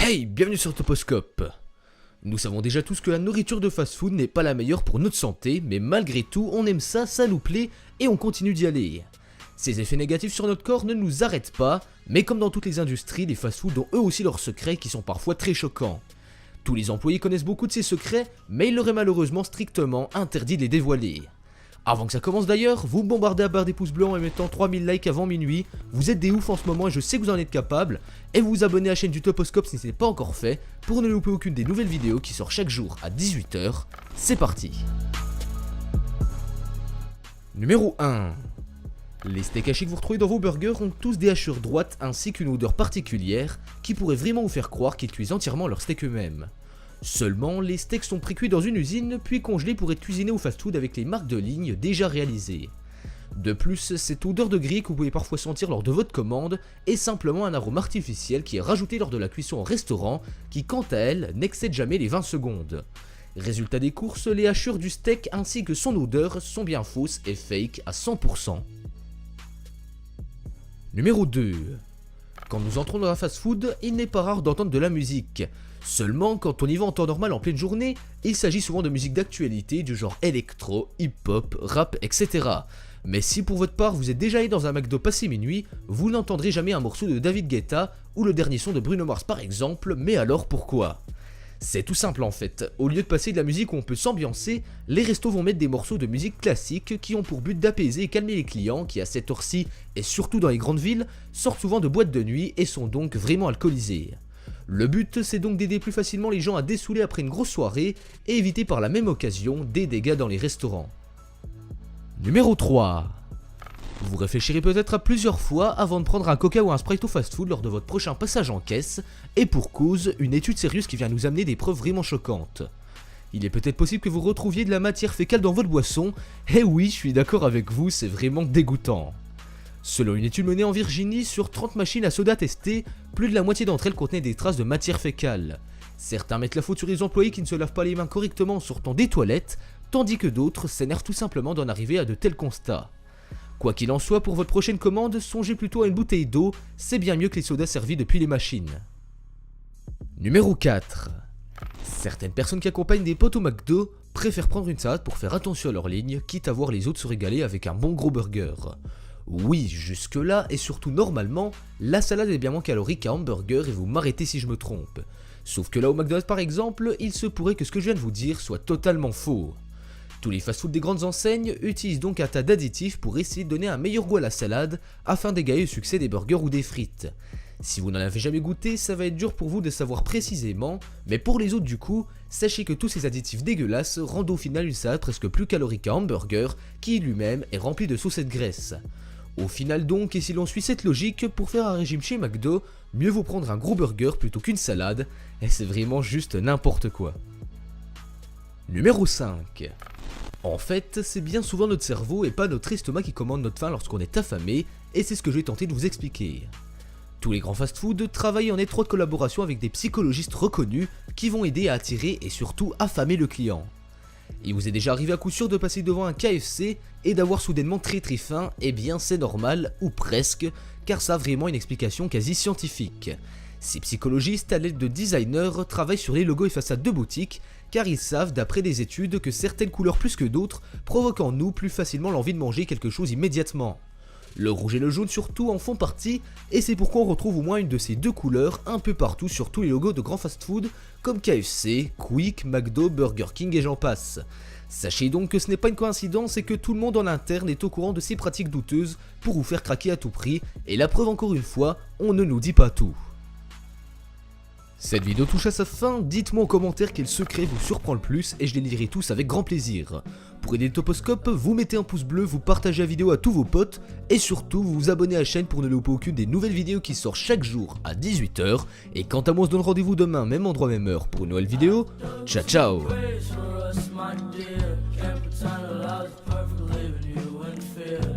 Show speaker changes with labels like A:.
A: Hey, bienvenue sur Toposcope. Nous savons déjà tous que la nourriture de fast-food n'est pas la meilleure pour notre santé, mais malgré tout, on aime ça, ça nous plaît, et on continue d'y aller. Ces effets négatifs sur notre corps ne nous arrêtent pas, mais comme dans toutes les industries, les fast-food ont eux aussi leurs secrets qui sont parfois très choquants. Tous les employés connaissent beaucoup de ces secrets, mais il leur est malheureusement strictement interdit de les dévoiler. Avant que ça commence d'ailleurs, vous bombardez à barre des pouces bleus en mettant 3000 likes avant minuit, vous êtes des oufs en ce moment et je sais que vous en êtes capables, et vous vous abonnez à la chaîne du Toposcope si ce n'est pas encore fait, pour ne louper aucune des nouvelles vidéos qui sortent chaque jour à 18 h. C'est parti. Numéro 1. Les steaks hachés que vous retrouvez dans vos burgers ont tous des hachures droites ainsi qu'une odeur particulière qui pourrait vraiment vous faire croire qu'ils cuisent entièrement leurs steaks eux-mêmes. Seulement, les steaks sont précuits dans une usine puis congelés pour être cuisinés au fast-food avec les marques de ligne déjà réalisées. De plus, cette odeur de grille que vous pouvez parfois sentir lors de votre commande est simplement un arôme artificiel qui est rajouté lors de la cuisson au restaurant qui quant à elle n'excède jamais les 20 secondes. Résultat des courses, les hachures du steak ainsi que son odeur sont bien fausses et fake à 100%. Numéro 2. Quand nous entrons dans un fast-food, il n'est pas rare d'entendre de la musique. Seulement, quand on y va en temps normal en pleine journée, il s'agit souvent de musique d'actualité du genre électro, hip-hop, rap, etc. Mais si pour votre part vous êtes déjà allé dans un McDo passé minuit, vous n'entendrez jamais un morceau de David Guetta ou le dernier son de Bruno Mars par exemple, mais alors pourquoi ? C'est tout simple en fait, au lieu de passer de la musique où on peut s'ambiancer, les restos vont mettre des morceaux de musique classique qui ont pour but d'apaiser et calmer les clients qui à cette heure-ci, et surtout dans les grandes villes, sortent souvent de boîtes de nuit et sont donc vraiment alcoolisés. Le but c'est donc d'aider plus facilement les gens à dessouler après une grosse soirée et éviter par la même occasion des dégâts dans les restaurants. Numéro 3. Vous réfléchirez peut-être à plusieurs fois avant de prendre un coca ou un sprite au fast-food lors de votre prochain passage en caisse, et pour cause, une étude sérieuse qui vient nous amener des preuves vraiment choquantes. Il est peut-être possible que vous retrouviez de la matière fécale dans votre boisson, et oui, je suis d'accord avec vous, c'est vraiment dégoûtant. Selon une étude menée en Virginie, sur 30 machines à soda testées, plus de la moitié d'entre elles contenaient des traces de matière fécale. Certains mettent la faute sur les employés qui ne se lavent pas les mains correctement en sortant des toilettes, tandis que d'autres s'énervent tout simplement d'en arriver à de tels constats. Quoi qu'il en soit, pour votre prochaine commande, songez plutôt à une bouteille d'eau, c'est bien mieux que les sodas servis depuis les machines. Numéro 4. Certaines personnes qui accompagnent des potes au McDo préfèrent prendre une salade pour faire attention à leur ligne, quitte à voir les autres se régaler avec un bon gros burger. Oui, jusque-là, et surtout normalement, la salade est bien moins calorique qu'un hamburger et vous m'arrêtez si je me trompe. Sauf que là au McDonald's par exemple, il se pourrait que ce que je viens de vous dire soit totalement faux. Tous les fast-food des grandes enseignes utilisent donc un tas d'additifs pour essayer de donner un meilleur goût à la salade afin d'égayer le succès des burgers ou des frites. Si vous n'en avez jamais goûté, ça va être dur pour vous de savoir précisément, mais pour les autres du coup, sachez que tous ces additifs dégueulasses rendent au final une salade presque plus calorique qu'un hamburger qui lui-même est rempli de sauce et de graisse. Au final donc, et si l'on suit cette logique, pour faire un régime chez McDo, mieux vaut prendre un gros burger plutôt qu'une salade, et c'est vraiment juste n'importe quoi. Numéro 5. En fait, c'est bien souvent notre cerveau et pas notre estomac qui commande notre faim lorsqu'on est affamé, et c'est ce que je vais tenter de vous expliquer. Tous les grands fast-food travaillent en étroite collaboration avec des psychologistes reconnus qui vont aider à attirer et surtout affamer le client. Il vous est déjà arrivé à coup sûr de passer devant un KFC et d'avoir soudainement très faim, eh bien c'est normal, ou presque, car ça a vraiment une explication quasi scientifique. Ces psychologistes, à l'aide de designers, travaillent sur les logos et façades de boutiques, car ils savent d'après des études que certaines couleurs plus que d'autres provoquent en nous plus facilement l'envie de manger quelque chose immédiatement. Le rouge et le jaune surtout en font partie, et c'est pourquoi on retrouve au moins une de ces deux couleurs un peu partout sur tous les logos de grands fast-food comme KFC, Quick, McDo, Burger King et j'en passe. Sachez donc que ce n'est pas une coïncidence et que tout le monde en interne est au courant de ces pratiques douteuses pour vous faire craquer à tout prix, et la preuve encore une fois, on ne nous dit pas tout. Cette vidéo touche à sa fin, dites-moi en commentaire quel secret vous surprend le plus et je les lirai tous avec grand plaisir. Pour aider le Toposcope, vous mettez un pouce bleu, vous partagez la vidéo à tous vos potes et surtout vous vous abonnez à la chaîne pour ne louper aucune des nouvelles vidéos qui sortent chaque jour à 18 h. Et quant à moi on se donne rendez-vous demain, même endroit, même heure pour une nouvelle vidéo. Ciao ciao.
B: Can't pretend that I was perfect, leaving you in fear.